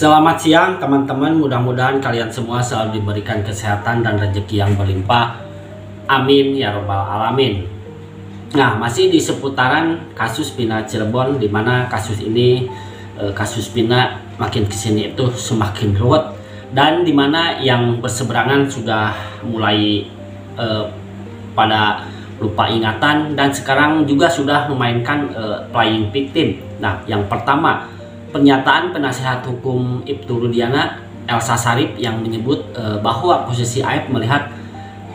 Selamat siang teman-teman, mudah-mudahan kalian semua selalu diberikan kesehatan dan rezeki yang berlimpah. Amin ya robbal alamin. Nah, masih di seputaran kasus Pina Cirebon, di mana kasus ini kasus Pina makin kesini itu semakin ruwet, dan di mana yang berseberangan sudah mulai pada lupa ingatan dan sekarang juga sudah memainkan playing victim. Nah, yang pertama, pernyataan penasihat hukum Ibtu Rudiana, Elsa Sharif, yang menyebut bahwa posisi Aep melihat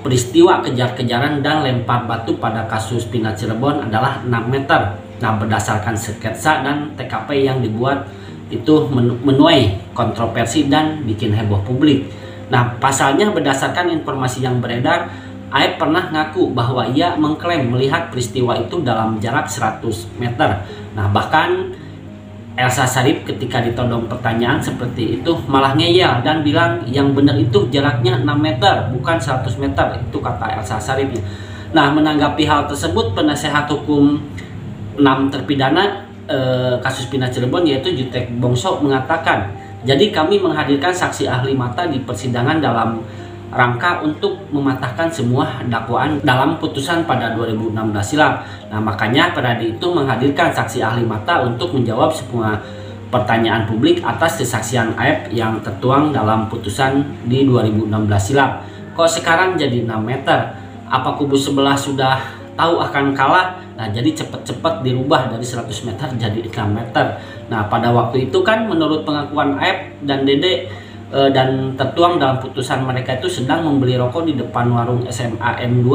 peristiwa kejar-kejaran dan lempar batu pada kasus Pina Cirebon adalah 6 meter. Nah, berdasarkan sketsa dan TKP yang dibuat itu menuai kontroversi dan bikin heboh publik. Nah, pasalnya berdasarkan informasi yang beredar, Aep pernah ngaku bahwa ia mengklaim melihat peristiwa itu dalam jarak 100 meter. Nah, bahkan Elsa Sharif ketika ditodong pertanyaan seperti itu malah ngeyel dan bilang yang benar itu jaraknya 6 meter bukan 100 meter, itu kata Elsa Sharif. Nah, menanggapi hal tersebut, penasehat hukum 6 terpidana kasus Pina Cirebon yaitu Jutek Bongso mengatakan, jadi kami menghadirkan saksi ahli mata di persidangan dalam rangka untuk mematahkan semua dakwaan dalam putusan pada 2016 silam. Nah, makanya Peradi itu menghadirkan saksi ahli mata untuk menjawab semua pertanyaan publik atas kesaksian Aep yang tertuang dalam putusan di 2016 silam. Kok sekarang jadi 6 meter? Apa kubu sebelah sudah tahu akan kalah? Nah, jadi cepat-cepat dirubah dari 100 meter jadi 6 meter. Nah, pada waktu itu kan menurut pengakuan Aep dan Dede dan tertuang dalam putusan, mereka itu sedang membeli rokok di depan warung SMA N2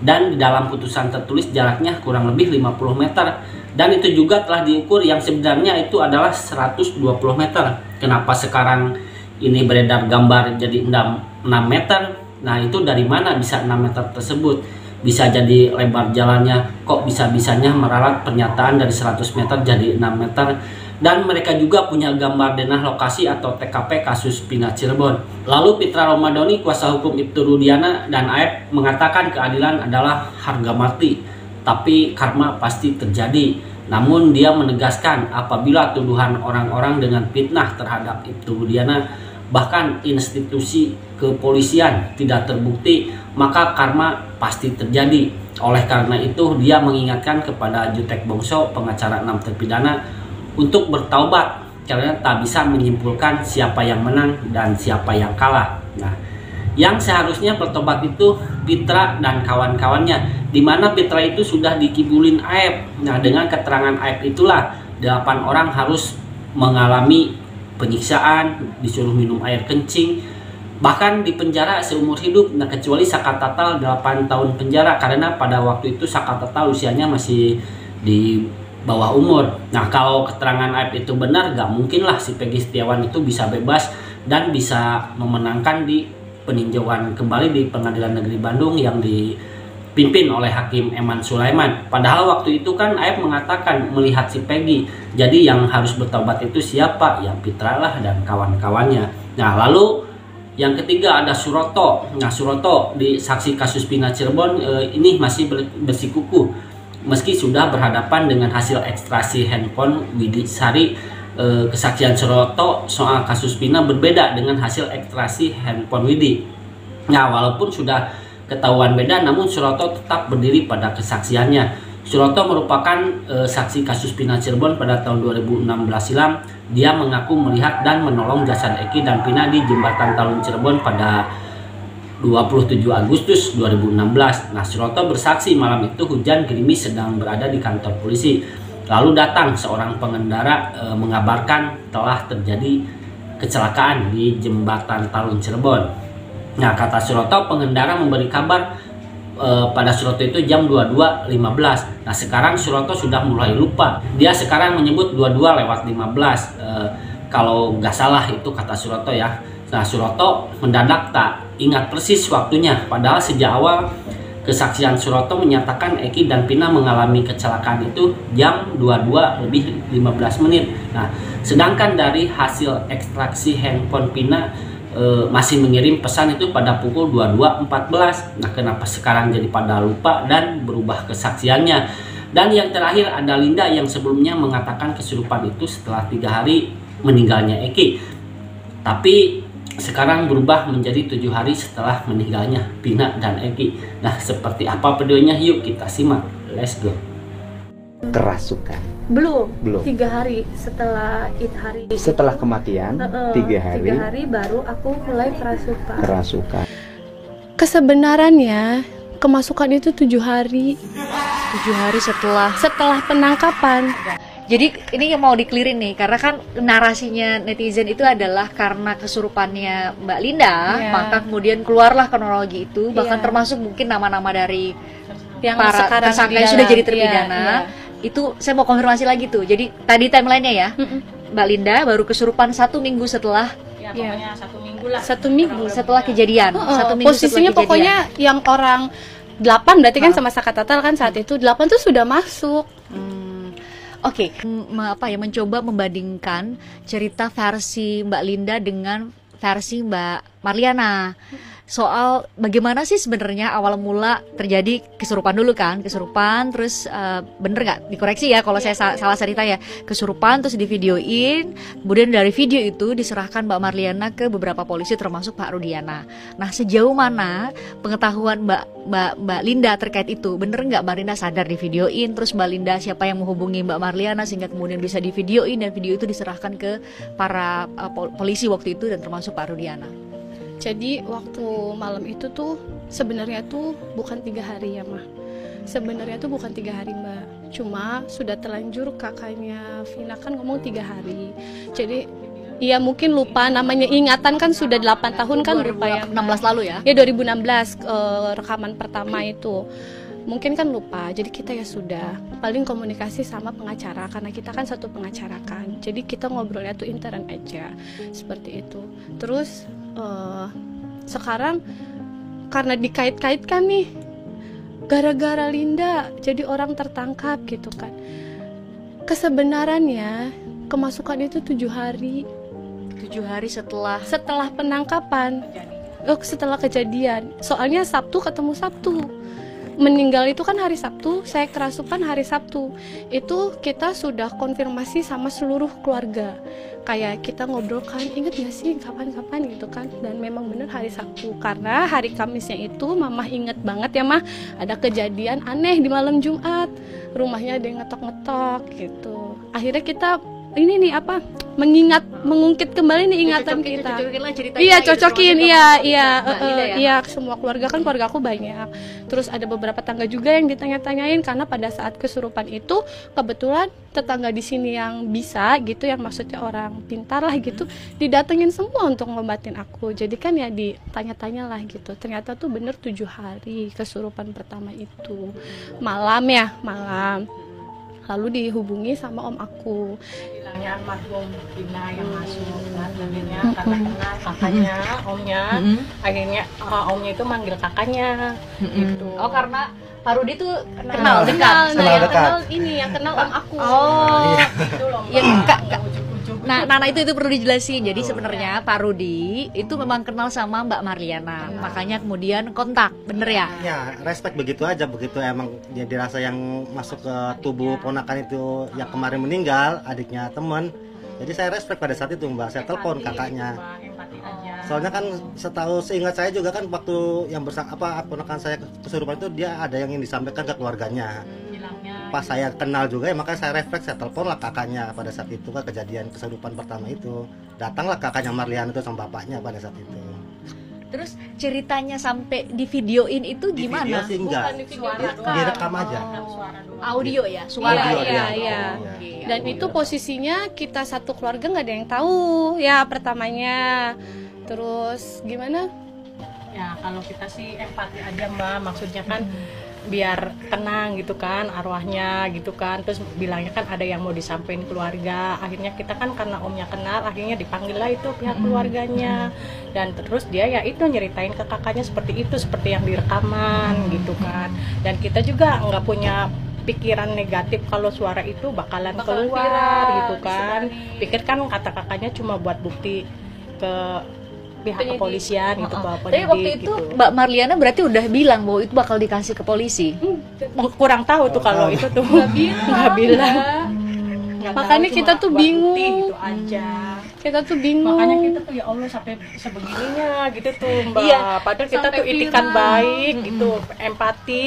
dan di dalam putusan tertulis jaraknya kurang lebih 50 meter dan itu juga telah diukur yang sebenarnya itu adalah 120 meter. Kenapa sekarang ini beredar gambar jadi 6 meter? Nah, itu dari mana bisa 6 meter tersebut? Bisa jadi lebar jalannya, kok bisa-bisanya meralat pernyataan dari 100 meter jadi 6 meter? Dan mereka juga punya gambar denah lokasi atau TKP kasus Pina Cirebon. Lalu Pitra Romadoni, kuasa hukum Ibtu Rudiana dan Aep, mengatakan keadilan adalah harga mati, tapi karma pasti terjadi. Namun dia menegaskan apabila tuduhan orang-orang dengan fitnah terhadap Ibtu Rudiana bahkan institusi kepolisian tidak terbukti, maka karma pasti terjadi. Oleh karena itu dia mengingatkan kepada Jutek Bongso, pengacara 6 terpidana, untuk bertaubat karena tak bisa menyimpulkan siapa yang menang dan siapa yang kalah. Nah, yang seharusnya bertobat itu Pitra dan kawan-kawannya, di mana Pitra itu sudah dikibulin Aep. Nah, dengan keterangan Aep itulah 8 orang harus mengalami penyiksaan, disuruh minum air kencing, bahkan dipenjara seumur hidup. Nah, kecuali Sakatatal 8 tahun penjara karena pada waktu itu Sakatatal usianya masih di bawah umur. Nah, kalau keterangan Aep itu benar, gak mungkin lah si Peggy Setiawan itu bisa bebas dan bisa memenangkan di peninjauan kembali di Pengadilan Negeri Bandung yang dipimpin oleh Hakim Eman Sulaiman. Padahal waktu itu kan Aep mengatakan melihat si Peggy. Jadi yang harus bertobat itu siapa? Yang Pitra lah dan kawan-kawannya. Nah, lalu yang ketiga ada Suroto. Nah, Suroto di saksi kasus Pina Cirebon ini masih bersikukuh. Meski sudah berhadapan dengan hasil ekstraksi handphone Widi Sari, kesaksian Suroto soal kasus Pina berbeda dengan hasil ekstraksi handphone Widi. Nah, walaupun sudah ketahuan beda, namun Suroto tetap berdiri pada kesaksiannya. Suroto merupakan saksi kasus Pina Cirebon pada tahun 2016 silam. Dia mengaku melihat dan menolong jasad Eki dan Pina di jembatan Talun Cirebon pada 27 Agustus 2016. Nah, Suroto bersaksi malam itu hujan gerimis sedang berada di kantor polisi. Lalu datang seorang pengendara mengabarkan telah terjadi kecelakaan di jembatan Talun Cirebon. Nah, kata Suroto, pengendara memberi kabar pada Suroto itu jam 22.15. Nah, sekarang Suroto sudah mulai lupa. Dia sekarang menyebut 22:15. Kalau nggak salah itu kata Suroto ya. Nah, Suroto mendadak tak ingat persis waktunya, padahal sejak awal kesaksian Suroto menyatakan Eki dan Pina mengalami kecelakaan itu jam 22:15. Nah, sedangkan dari hasil ekstraksi handphone Pina masih mengirim pesan itu pada pukul 22.14. Nah, kenapa sekarang jadi pada lupa dan berubah kesaksiannya? Dan yang terakhir ada Linda yang sebelumnya mengatakan kesurupan itu setelah 3 hari meninggalnya Eki. Tapi sekarang berubah menjadi 7 hari setelah meninggalnya Vina dan Egi. Nah, seperti apa videonya? Yuk kita simak. Let's go. Kerasukan? Belum. 3 hari setelah hari. Setelah kematian, 3 hari. 3 hari baru aku mulai kerasukan. Kesebenarannya kemasukan itu 7 hari. 7 hari Setelah penangkapan. Jadi ini yang mau dikelirin nih, karena kan narasinya netizen itu adalah karena kesurupannya Mbak Linda, maka kemudian keluarlah kronologi itu, bahkan termasuk mungkin nama-nama dari Yang para sekarang tersangka yang sudah jadi terpidana. Itu saya mau konfirmasi lagi tuh. Jadi tadi timelinenya ya, Mbak Linda baru kesurupan 1 minggu setelah. Pokoknya 1 minggu lah. 1 minggu setelah kejadian. 1 minggu posisinya setelah pokoknya yang orang 8 berarti kan sama Sakatatal kan saat itu 8 tuh sudah masuk. Oke, mencoba membandingkan cerita versi Mbak Linda dengan versi Mbak Marliana soal bagaimana sih sebenarnya awal mula terjadi kesurupan dulu kan, kesurupan terus bener nggak dikoreksi ya kalau saya salah cerita ya, kesurupan terus divideoin, kemudian dari video itu diserahkan Mbak Marliana ke beberapa polisi termasuk Pak Rudiana. Nah, sejauh mana pengetahuan Mbak Linda terkait itu, bener nggak Mbak Linda sadar divideoin, terus Mbak Linda siapa yang menghubungi Mbak Marliana sehingga kemudian bisa divideoin dan video itu diserahkan ke para polisi waktu itu dan termasuk Pak Rudiana. Jadi waktu malam itu tuh sebenarnya tuh bukan 3 hari ya Mah. Sebenarnya tuh bukan 3 hari Mbak. Cuma sudah terlanjur kakaknya Vina kan ngomong 3 hari. Jadi ya mungkin lupa, namanya ingatan kan sudah 8 tahun kan lupa ya. 2016 lalu ya? Ya 2016 rekaman pertama itu. Mungkin kan lupa, jadi kita ya sudah paling komunikasi sama pengacara karena kita kan satu pengacara kan. Jadi kita ngobrolnya tuh intern aja seperti itu. Terus sekarang karena dikait-kaitkan nih gara-gara Linda jadi orang tertangkap gitu kan. Kesebenarannya kemasukan itu 7 hari. 7 hari setelah penangkapan. Setelah kejadian. Soalnya Sabtu ketemu Sabtu. Meninggal itu kan hari Sabtu, saya kerasukan hari Sabtu. Itu kita sudah konfirmasi sama seluruh keluarga. Kayak kita ngobrol kan, inget gak sih kapan-kapan gitu kan. Dan memang bener hari Sabtu. Karena hari Kamisnya itu Mama inget banget ya Mah, ada kejadian aneh di malam Jumat. Rumahnya ada yang ngetok-ngetok gitu. Akhirnya kita ini nih mengungkit kembali nih ingatan kita. Cocokin iya semua keluarga kan, keluarga aku banyak. Terus ada beberapa tetangga juga yang ditanya-tanyain karena pada saat kesurupan itu kebetulan tetangga di sini yang bisa gitu, yang maksudnya orang pintar lah gitu, didatengin semua untuk ngobatin aku. Jadi kan ya ditanya-tanya lah gitu. Ternyata tuh bener 7 hari kesurupan pertama itu. Malam. Lalu dihubungi sama om aku. Bilangnya almarhum Vina yang masuk kan, akhirnya karena kenal kakaknya, omnya, akhirnya omnya itu manggil kakaknya gitu. Oh, karena Pak Rudi tuh kenal dekat. Yang kenal om aku. Oh, Itu loh. ya Nah, itu perlu dijelasin. Jadi sebenarnya Pak Rudi itu memang kenal sama Mbak Marliana, makanya kemudian kontak, bener ya? Ya, respect begitu aja, begitu emang dia dirasa yang masuk ke tubuh ponakan itu yang kemarin meninggal, adiknya temen. Jadi saya respect pada saat itu Mbak, saya telepon kakaknya. Soalnya kan seingat saya juga kan waktu yang ponakan saya kesurupan itu dia ada yang ingin disampaikan ke keluarganya. Pas saya kenal juga ya, makanya saya refleks, saya telepon lah kakaknya pada saat itu kan kejadian kesurupan pertama itu. Datanglah kakaknya Marliana itu sama bapaknya pada saat itu. Terus ceritanya sampai di videoin itu gimana? Di video sih enggak, direkam aja. Audio ya, suara. Iya. Dan itu posisinya kita satu keluarga nggak ada yang tahu ya pertamanya. Terus gimana? Ya kalau kita sih empati aja Mbak, maksudnya kan biar tenang gitu kan arwahnya gitu kan. Terus bilangnya kan ada yang mau disampaikan keluarga, akhirnya kita kan karena omnya kenal, akhirnya dipanggil lah itu pihak keluarganya. Dan terus dia ya itu nyeritain ke kakaknya seperti itu, seperti yang direkaman gitu kan. Dan kita juga nggak punya pikiran negatif kalau suara itu bakalan keluar gitu kan. Pikir kan kata kakaknya cuma buat bukti ke pihak kepolisian gitu, bahwa Tapi waktu itu gitu. Mbak Marliana berarti udah bilang bahwa itu bakal dikasih ke polisi. Kurang tahu tuh kalau itu tuh nggak bilang. Makanya kita tuh bingung gitu aja. Kita tuh bingung. Makanya kita tuh ya Allah sampai sebegininya gitu tuh Mbak. Iya, Padahal kita sampai tuh itikan viral. baik gitu, empati.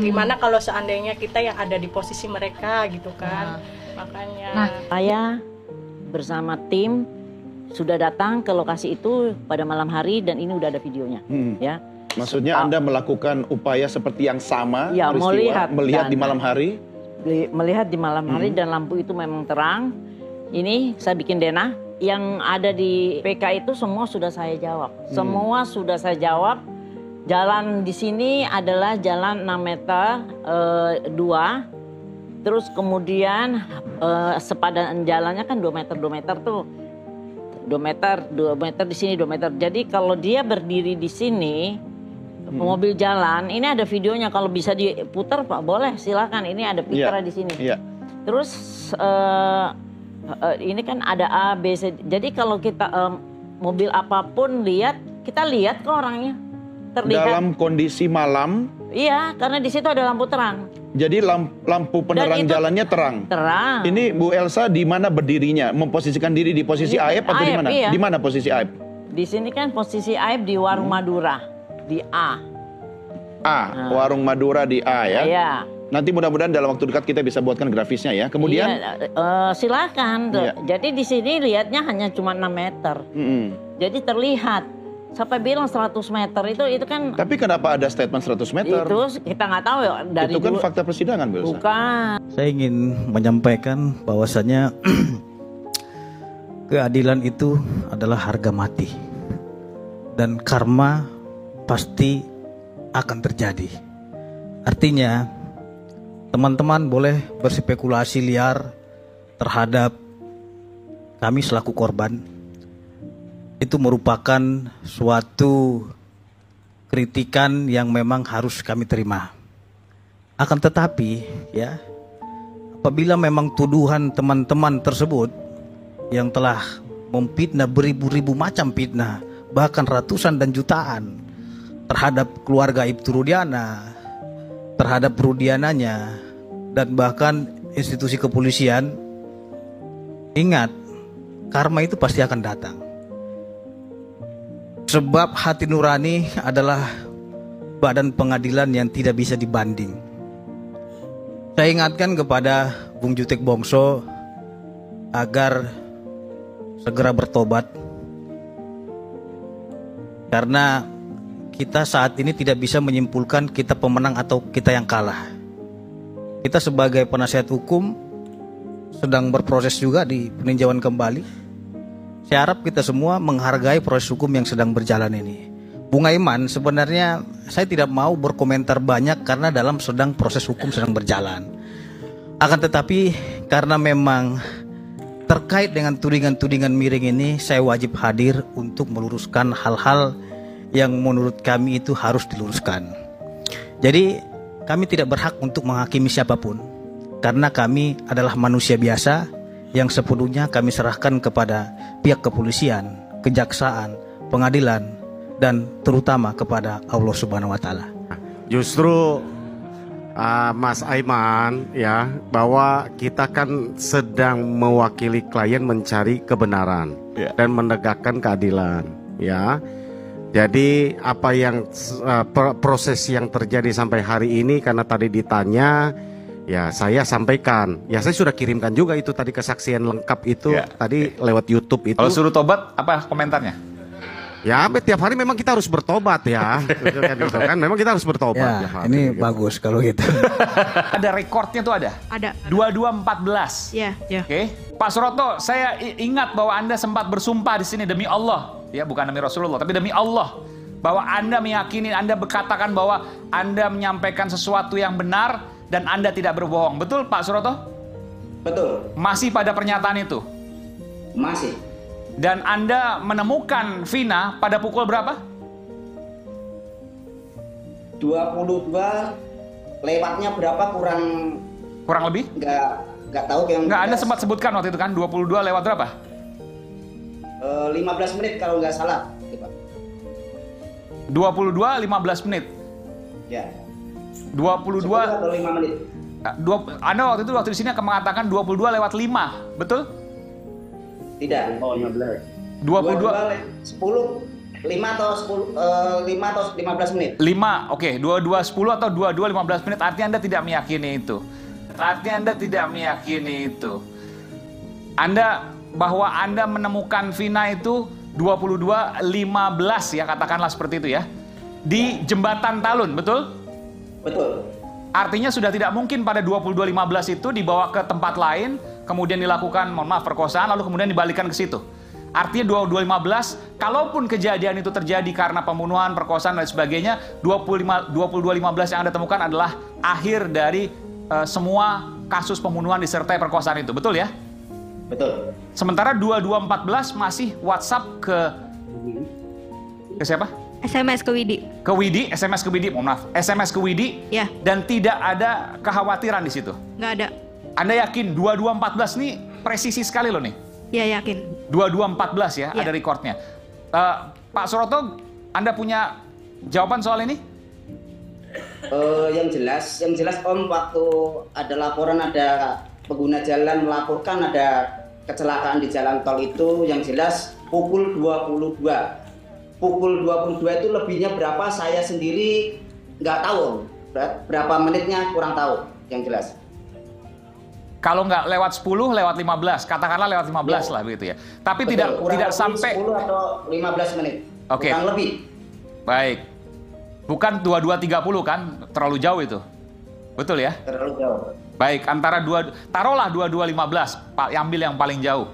Gimana kalau seandainya kita yang ada di posisi mereka gitu kan. Makanya. Nah, Saya bersama tim sudah datang ke lokasi itu pada malam hari dan ini udah ada videonya, ya. Maksudnya Anda melakukan upaya seperti yang sama, Ya, peristiwa, melihat dan- di malam hari. Melihat di malam hari dan lampu itu memang terang. Ini saya bikin denah. Yang ada di PK itu semua sudah saya jawab. Semua sudah saya jawab. Jalan di sini adalah jalan 6 meter 2. Terus kemudian sepadan jalannya kan 2 meter tuh. 2 meter di sini 2 meter. Jadi kalau dia berdiri di sini mobil jalan, ini ada videonya kalau bisa diputar Pak, boleh silakan. Ini ada picture di sini. Iya. Terus ini kan ada A, B, C. Jadi kalau kita mobil apapun lihat, kita lihat kok orangnya terlihat. Dalam kondisi malam, Iya, karena di situ ada lampu terang. jadi lampu penerang itu- jalannya terang. Terang. Ini Bu Elsa di mana berdirinya? Memposisikan diri di posisi Iya, Aib atau di Aib, mana? iya. Di mana posisi Aib? Di sini kan posisi Aib di Warung Madura di A. Warung Madura di A ya. Iya. Nanti mudah-mudahan dalam waktu dekat kita bisa buatkan grafisnya ya. Kemudian, Iya, silakan. Iya. Jadi di sini lihatnya hanya cuma 6 meter. Jadi terlihat. Sampai bilang 100 meter itu kan. tapi kenapa ada statement 100 meter? Itu kita nggak tahu ya dari Itu kan dulu. fakta persidangan, Bu Elsa. Bukan. Saya ingin menyampaikan bahwasanya keadilan itu adalah harga mati. Dan karma pasti akan terjadi. Artinya, teman-teman boleh berspekulasi liar terhadap kami selaku korban. Itu merupakan suatu kritikan yang memang harus kami terima. Akan tetapi, ya, apabila memang tuduhan teman-teman tersebut yang telah memfitnah beribu-ribu macam fitnah, bahkan ratusan dan jutaan terhadap keluarga Ibtu Rudiana, terhadap Rudiananya, dan bahkan institusi kepolisian, ingat, karma itu pasti akan datang. Sebab hati nurani adalah badan pengadilan yang tidak bisa dibanding. Saya ingatkan kepada Bung Jutek Bongso agar segera bertobat. Karena kita saat ini tidak bisa menyimpulkan kita pemenang atau kita yang kalah. Kita sebagai penasihat hukum sedang berproses juga di peninjauan kembali. Saya harap kita semua menghargai proses hukum yang sedang berjalan ini. Bung Aiman, sebenarnya saya tidak mau berkomentar banyak karena dalam proses hukum sedang berjalan. Akan tetapi karena memang terkait dengan tudingan-tudingan miring ini, saya wajib hadir untuk meluruskan hal-hal yang menurut kami itu harus diluruskan. Jadi kami tidak berhak untuk menghakimi siapapun, karena kami adalah manusia biasa yang sepenuhnya kami serahkan kepada pihak kepolisian, kejaksaan, pengadilan, dan terutama kepada Allah Subhanahu wa Ta'ala. Justru Mas Aiman ya, bahwa kita kan sedang mewakili klien mencari kebenaran dan menegakkan keadilan ya. Jadi apa yang proses yang terjadi sampai hari ini, karena tadi ditanya, ya saya sampaikan. Ya saya sudah kirimkan juga itu tadi kesaksian lengkap itu tadi lewat YouTube itu. Kalau suruh tobat apa komentarnya? Ya tiap hari memang kita harus bertobat ya. Gitu kan. Memang kita harus bertobat. Ya, tiap hari, ini gitu. bagus kalau gitu. Ada rekornya tuh ada? Ada. 2214. Ya, ya. Oke. Pak Suroto, saya ingat bahwa Anda sempat bersumpah di sini demi Allah. Ya, bukan demi Rasulullah, tapi demi Allah. Bahwa Anda meyakini, Anda berkatakan bahwa Anda menyampaikan sesuatu yang benar dan Anda tidak berbohong. Betul Pak Suroto? Betul. Masih pada pernyataan itu? Masih. Dan Anda menemukan Vina pada pukul berapa? 22 lewatnya berapa kurang lebih? Nggak tahu yang Nggak, Anda sempat sebutkan waktu itu kan 22 lewat berapa? 15 menit kalau nggak salah, Pak. 22 15 menit. Ya. 22 atau 5 menit. Anda waktu di sini akan mengatakan 22 lewat 5, betul? Tidak. Oh, 15. 22 10 5 atau 15 menit. 5, oke, 22 10 atau 22 15 menit, artinya Anda tidak meyakini itu. Artinya Anda tidak meyakini itu. Bahwa Anda menemukan Vina itu 22 15 ya, katakanlah seperti itu ya. Di Jembatan Talun, betul? Betul. Artinya sudah tidak mungkin pada 22 15 itu dibawa ke tempat lain, kemudian dilakukan, mohon maaf, perkosaan, lalu kemudian dibalikan ke situ. Artinya 22.15, kalaupun kejadian itu terjadi karena pembunuhan, perkosaan, dan sebagainya, 22.15 yang Anda temukan adalah akhir dari semua kasus pembunuhan disertai perkosaan itu. Betul ya? Betul. Sementara 22.14 masih WhatsApp ke siapa? SMS ke Widi. Ke Widi, SMS ke Widi, mohon maaf. SMS ke Widi, Ya, dan tidak ada kekhawatiran di situ. nggak ada. Anda yakin 22.14 nih presisi sekali loh nih? Ya, yakin. 22.14 ya, ada recordnya. Pak Suroto, Anda punya jawaban soal ini? Yang jelas Om, waktu ada laporan ada pengguna jalan melaporkan ada kecelakaan di jalan tol itu, yang jelas pukul 22. Pukul 22 itu lebihnya berapa saya sendiri nggak tahu. Berapa menitnya kurang tahu, yang jelas. Kalau nggak lewat 10, lewat 15. Katakanlah lewat 15 lah begitu ya. Tapi Betul, tidak sampai 10 atau 15 menit. Oke. Kurang lebih. Baik. Bukan 22.30 kan? Terlalu jauh itu. Betul ya? Terlalu jauh. Baik, taruhlah 22.15, Pak, ambil yang paling jauh.